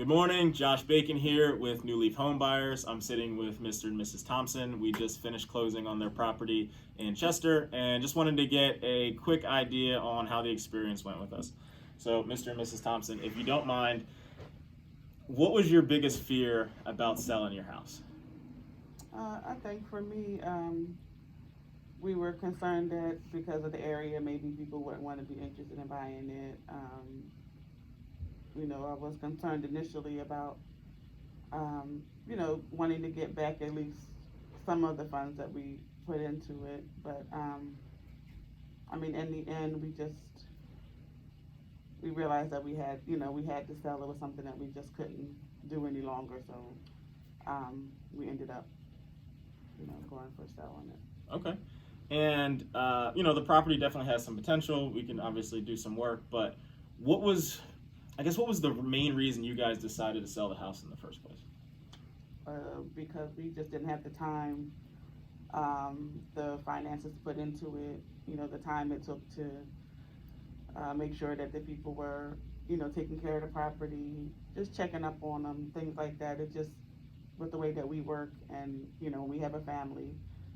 Good morning, Josh Bacon here with New Leaf Home Buyers. I'm sitting with Mr. and Mrs. Thompson. We just finished closing on their property in Chester and just wanted to get a quick idea on how the experience went with us. So, Mr. and Mrs. Thompson, if you don't mind, what was your biggest fear about selling your house? I think for me, we were concerned that because of the area, maybe people wouldn't want to be interested in buying it. I was concerned initially about, wanting to get back at least some of the funds that we put into it. But, in the end, we realized that we had to sell. It was something that we just couldn't do any longer. So, we ended up, going for selling it. Okay. And, the property definitely has some potential. We can obviously do some work, but what was the main reason you guys decided to sell the house in the first place? Because we just didn't have the time, the finances to put into it, the time it took to make sure that the people were, taking care of the property, just checking up on them, things like that. It just, with the way that we work and, we have a family,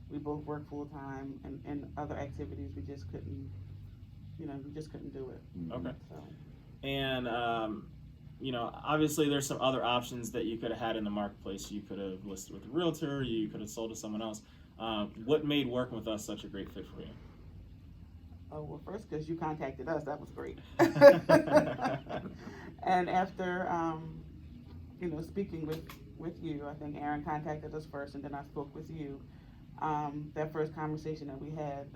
we both work full time and other activities, we just couldn't do it. Okay. So. And, obviously there's some other options that you could have had in the marketplace. You could have listed with a realtor, you could have sold to someone else. What made working with us such a great fit for you? Oh, well, first, because you contacted us, that was great. And after, speaking with you, I think Aaron contacted us first, and then I spoke with you. That first conversation that we had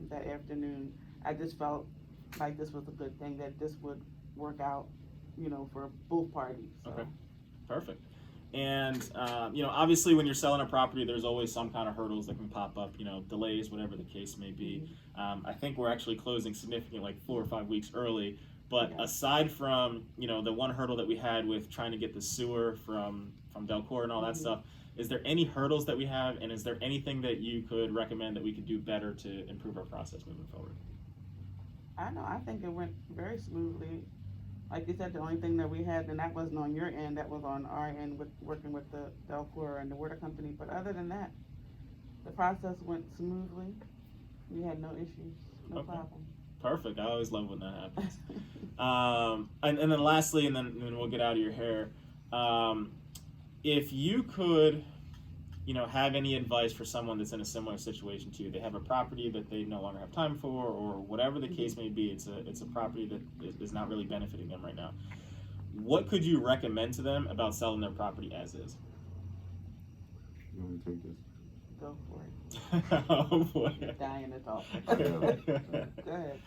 that afternoon, I just felt like this was a good thing, that this would work out, for both parties. So. Okay, perfect. And, obviously when you're selling a property, there's always some kind of hurdles that can pop up, delays, whatever the case may be. I think we're actually closing significantly, like 4 or 5 weeks early. But aside from, the one hurdle that we had with trying to get the sewer from Delcor and all that stuff, is there any hurdles that we have, and is there anything that you could recommend that we could do better to improve our process moving forward? I think it went very smoothly. Like you said, the only thing that we had, and that wasn't on your end, that was on our end with working with the Delcor and the water company. But other than that, the process went smoothly. We had no issues, no problem. Perfect. I always love when that happens. And then lastly, and then we'll get out of your hair. If you could, have any advice for someone that's in a similar situation to you, they have a property that they no longer have time for, or whatever the case may be, it's a property that is not really benefiting them right now. What could you recommend to them about selling their property as is? You want me to take this? Go for it. Oh boy. Dying to talk. Go ahead.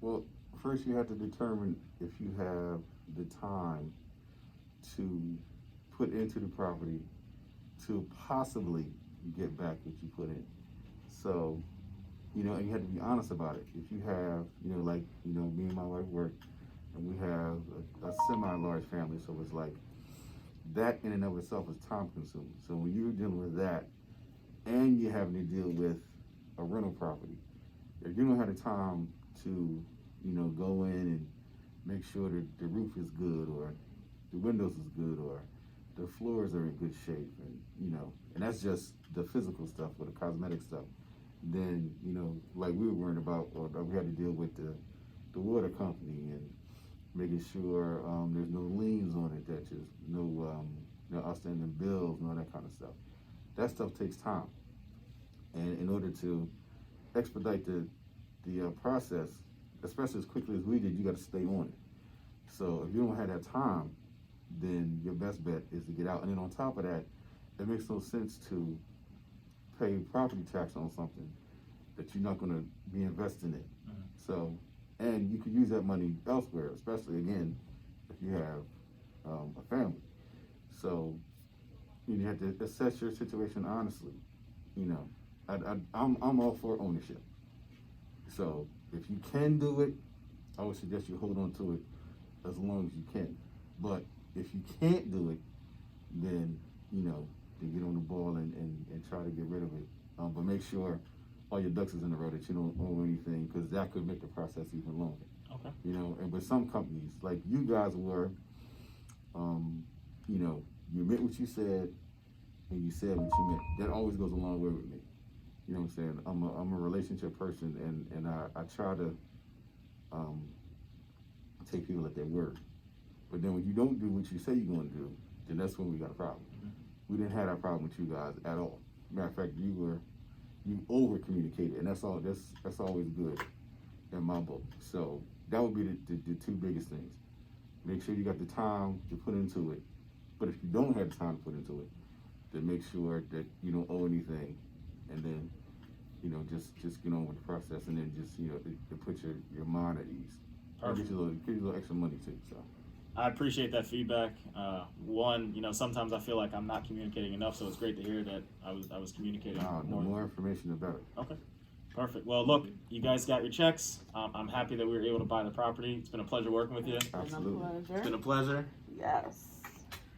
Well, first you have to determine if you have the time to put into the property to possibly get back what you put in. So, and you have to be honest about it. If you have, me and my wife work, and we have a semi-large family, so it's like, that in and of itself is time consuming. So when you're dealing with that, and you're having to deal with a rental property, if you don't have the time to, go in and make sure that the roof is good, or the windows is good, or the floors are in good shape, and and that's just the physical stuff or the cosmetic stuff, then like we were worried about, or we had to deal with the water company and making sure there's no liens on it, that there's no outstanding bills and all that kind of stuff. That stuff takes time, and in order to expedite the process, especially as quickly as we did, you got to stay on it. So if you don't have that time, then your best bet is to get out. And then on top of that, it makes no sense to pay property tax on something that you're not going to be investing in. So, and you could use that money elsewhere, especially again if you have a family. So you have to assess your situation honestly. I'm all for ownership. So if you can do it, I would suggest you hold on to it as long as you can. But if you can't do it, then to get on the ball and try to get rid of it. But make sure all your ducks is in a row, that you don't owe anything, because that could make the process even longer. Okay. And with some companies, like you guys were, you know, you meant what you said, and you said what you meant. That always goes a long way with me. You know what I'm saying? I'm a relationship person, and I try to take people at their word. But then when you don't do what you say you're going to do, then that's when we got a problem. We didn't have that problem with you guys at all. Matter of fact, you over communicated, and that's always good in my book. So that would be the two biggest things. Make sure you got the time to put into it. But if you don't have the time to put into it, then make sure that you don't owe anything, and then, you know, just get on with the process, and then just, you know, to put your mind at ease. Perfect. Give you a little extra money too. So I appreciate that feedback. One, you know, sometimes I feel like I'm not communicating enough, so it's great to hear that I was communicating the more. more information, the better. Okay, perfect. Well, look, you guys got your checks. I'm happy that we were able to buy the property. It's been a pleasure working with you. Absolutely. Been a It's pleasure. been a pleasure. Yes.